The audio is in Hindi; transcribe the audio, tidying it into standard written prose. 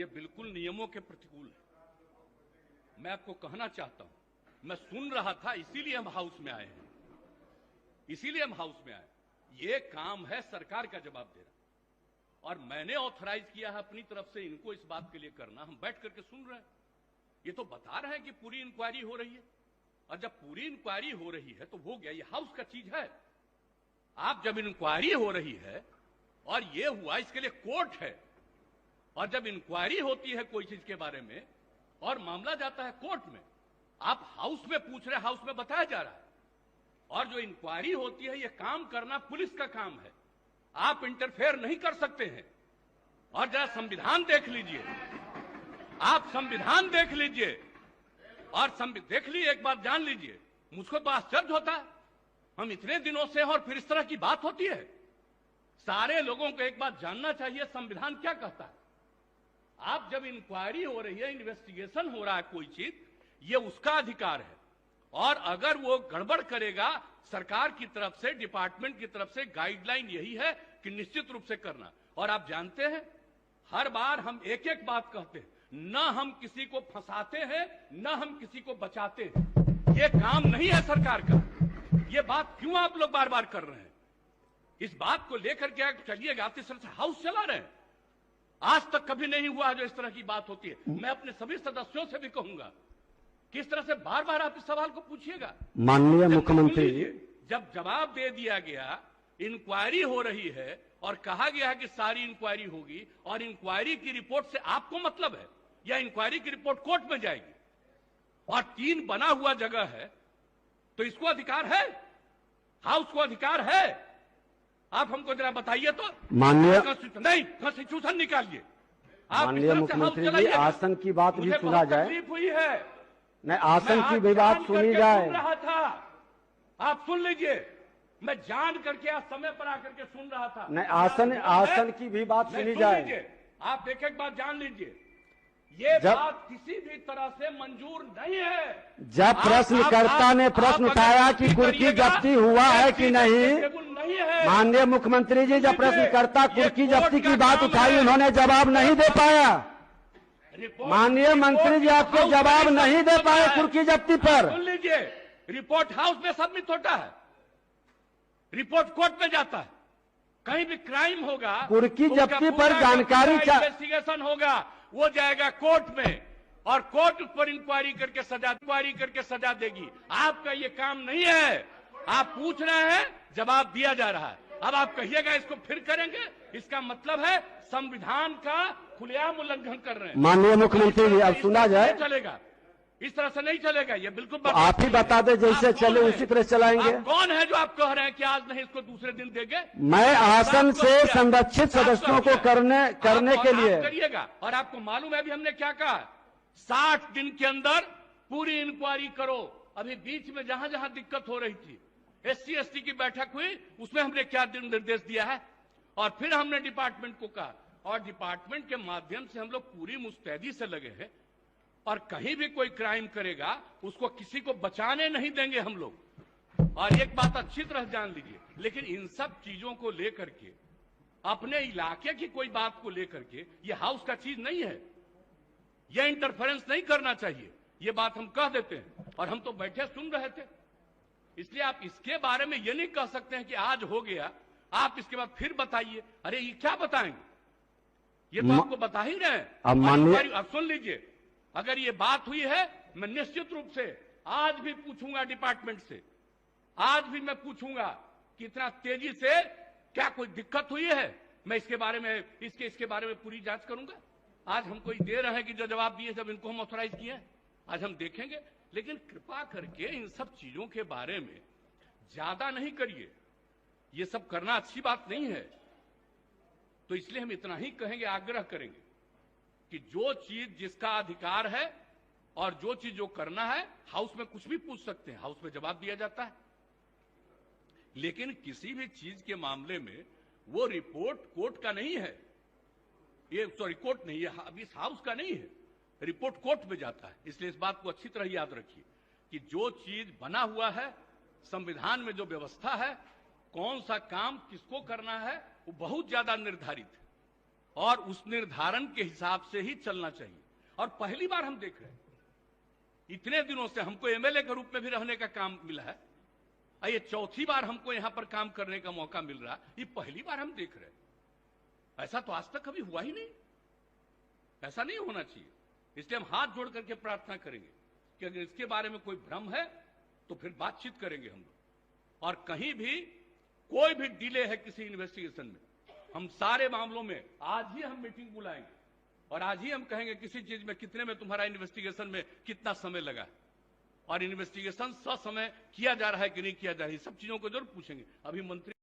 ये बिल्कुल नियमों के प्रतिकूल है। मैं आपको कहना चाहता हूं, मैं सुन रहा था, इसीलिए हम हाउस में आए हैं, इसीलिए हम हाउस में आए। ये काम है सरकार का जवाब देना, और मैंने ऑथराइज किया है अपनी तरफ से इनको इस बात के लिए करना। हम बैठ करके सुन रहे हैं, ये तो बता रहे हैं कि पूरी इंक्वायरी हो रही है, और जब पूरी इंक्वायरी हो रही है तो हो गया, ये हाउस का चीज है। आप जब इंक्वायरी हो रही है और ये हुआ, इसके लिए कोर्ट है, और जब इंक्वायरी होती है कोई चीज के बारे में और मामला जाता है कोर्ट में, आप हाउस में पूछ रहे, हाउस में बताया जा रहा है। और जो इंक्वायरी होती है, ये काम करना पुलिस का काम है, आप इंटरफेयर नहीं कर सकते हैं। और जरा संविधान देख लीजिए, आप संविधान देख लीजिए, और देख लीजिए, एक बात जान लीजिए, मुझको तो आश्चर्य होता है, हम इतने दिनों से और फिर इस तरह की बात होती है। सारे लोगों को एक बात जानना चाहिए, संविधान क्या कहता है। आप जब इंक्वायरी हो रही है, इन्वेस्टिगेशन हो रहा है कोई चीज, ये उसका अधिकार है, और अगर वो गड़बड़ करेगा, सरकार की तरफ से, डिपार्टमेंट की तरफ से गाइडलाइन यही है कि निश्चित रूप से करना। और आप जानते हैं, हर बार हम एक एक बात कहते हैं, न हम किसी को फंसाते हैं, न हम किसी को बचाते हैं। ये काम नहीं है सरकार का। ये बात क्यों आप लोग बार बार कर रहे हैं? इस बात को लेकर के चलिएगा, आप इस तरह से हाउस चला रहे हैं। आज तक कभी नहीं हुआ जो इस तरह की बात होती है। मैं अपने सभी सदस्यों से भी कहूंगा, किस तरह से बार बार आप इस सवाल को पूछिएगा। माननीय मुख्यमंत्री, जब जवाब दे दिया गया, इंक्वायरी हो रही है और कहा गया है कि सारी इंक्वायरी होगी, और इंक्वायरी की रिपोर्ट से आपको मतलब है, या इंक्वायरी की रिपोर्ट कोर्ट में जाएगी, और 3 बना हुआ जगह है, तो इसको अधिकार है, हाउस को अधिकार है। आप हमको जरा बताइए तो। माननीय नहीं, कॉन्स्टिट्यूशन निकालिए। माननीय मुख्यमंत्री जी, आसन की बात भी सुना जाए। तकलीफ हुई है, नहीं, आसन की भी बात सुनी जाए। सुन रहा था, आप सुन लीजिए, मैं जान करके आज समय पर आकर के सुन रहा था। नहीं, आसन की भी बात सुनी जाए। आप एक एक बात जान लीजिए, ये बात किसी भी तरह से मंजूर नहीं है। जब प्रश्नकर्ता ने प्रश्न उठाया कि कुर्की जब्ती हुआ है कि नहीं, माननीय मुख्यमंत्री जी, जब प्रश्नकर्ता कुर्की जब्ती की बात उठाई, उन्होंने जवाब नहीं दे पाया। माननीय मंत्री जी, आपको जवाब नहीं दे पाए कुर्की जब्ती पर। सुन लीजिए, रिपोर्ट हाउस में सबमिट होता है, रिपोर्ट कोर्ट में जाता है। कहीं भी क्राइम होगा, कुर्की जब्ती पर जानकारी इन्वेस्टिगेशन होगा, वो जाएगा कोर्ट में, और कोर्ट उस पर इंक्वायरी करके सजा देगी। आपका ये काम नहीं है। आप पूछ रहे हैं, जवाब दिया जा रहा है। अब आप कहिएगा इसको फिर करेंगे, इसका मतलब है संविधान का खुलेआम उल्लंघन कर रहे हैं। माननीय मुख्यमंत्री जी, अब सुना जाए। चलेगा, इस तरह से नहीं चलेगा, ये बिल्कुल तो आप ही बता दे, जैसे चले उसी तरह चलाएंगे। आप कौन है जो आप कह रहे हैं कि आज नहीं, इसको दूसरे दिन देंगे? मैं आसन से संरक्षित सदस्यों को करने के लिए करिएगा। और आपको मालूम है अभी हमने क्या कहा, 60 दिन के अंदर पूरी इंक्वायरी करो। अभी बीच में जहां जहां दिक्कत हो रही थी, SC ST की बैठक हुई, उसमें हमने क्या निर्देश दिया है, और फिर हमने डिपार्टमेंट को कहा, और डिपार्टमेंट के माध्यम से हम लोग पूरी मुस्तैदी से लगे हैं, और कहीं भी कोई क्राइम करेगा उसको किसी को बचाने नहीं देंगे हम लोग। और एक बात अच्छी तरह जान लीजिए, लेकिन इन सब चीजों को लेकर के, अपने इलाके की कोई बात को लेकर के, ये हाउस का चीज नहीं है, ये इंटरफेरेंस नहीं करना चाहिए, ये बात हम कह देते हैं। और हम तो बैठे सुन रहे थे, इसलिए आप इसके बारे में ये नहीं कह सकते हैं कि आज हो गया, आप इसके बाद फिर बताइए। अरे ये क्या बताएंगे, ये तो आपको बता ही रहे हैं। अब सुन लीजिए, अगर ये बात हुई है, मैं निश्चित रूप से आज भी पूछूंगा डिपार्टमेंट से, आज भी मैं पूछूंगा कि इतना तेजी से क्या कोई दिक्कत हुई है। मैं इसके बारे में पूरी जांच करूंगा। आज हमको दे रहे हैं कि जो जवाब दिए, जब इनको हम ऑथराइज किए, आज हम देखेंगे। लेकिन कृपा करके इन सब चीजों के बारे में ज्यादा नहीं करिए, ये सब करना अच्छी बात नहीं है। तो इसलिए हम इतना ही कहेंगे, आग्रह करेंगे कि जो चीज जिसका अधिकार है और जो चीज जो करना है, हाउस में कुछ भी पूछ सकते हैं, हाउस में जवाब दिया जाता है। लेकिन किसी भी चीज के मामले में वो रिपोर्ट कोर्ट का नहीं है, ये सॉरी कोर्ट नहीं है, अभी इस हाउस का नहीं है, रिपोर्ट कोर्ट में जाता है। इसलिए इस बात को अच्छी तरह याद रखिए कि जो चीज बना हुआ है, संविधान में जो व्यवस्था है, कौन सा काम किसको करना है, वो बहुत ज्यादा निर्धारित है। और उस निर्धारण के हिसाब से ही चलना चाहिए। और पहली बार हम देख रहे हैं, इतने दिनों से हमको एमएलए के रूप में भी रहने का काम मिला है, ये चौथी बार हमको यहां पर काम करने का मौका मिल रहा है, ये पहली बार हम देख रहे हैं। ऐसा तो आज तक कभी हुआ ही नहीं, ऐसा नहीं होना चाहिए। इसलिए हम हाथ जोड़ करके प्रार्थना करेंगे कि अगर इसके बारे में कोई भ्रम है तो फिर बातचीत करेंगे हम लोग। और कहीं भी कोई भी डिले है किसी इन्वेस्टिगेशन में, हम सारे मामलों में आज ही हम मीटिंग बुलाएंगे और आज ही हम कहेंगे किसी चीज में कितने में तुम्हारा इन्वेस्टिगेशन में कितना समय लगा है और इन्वेस्टिगेशन ससमय किया जा रहा है कि नहीं किया जा रहा है, सब चीजों को जरूर पूछेंगे। अभी मंत्री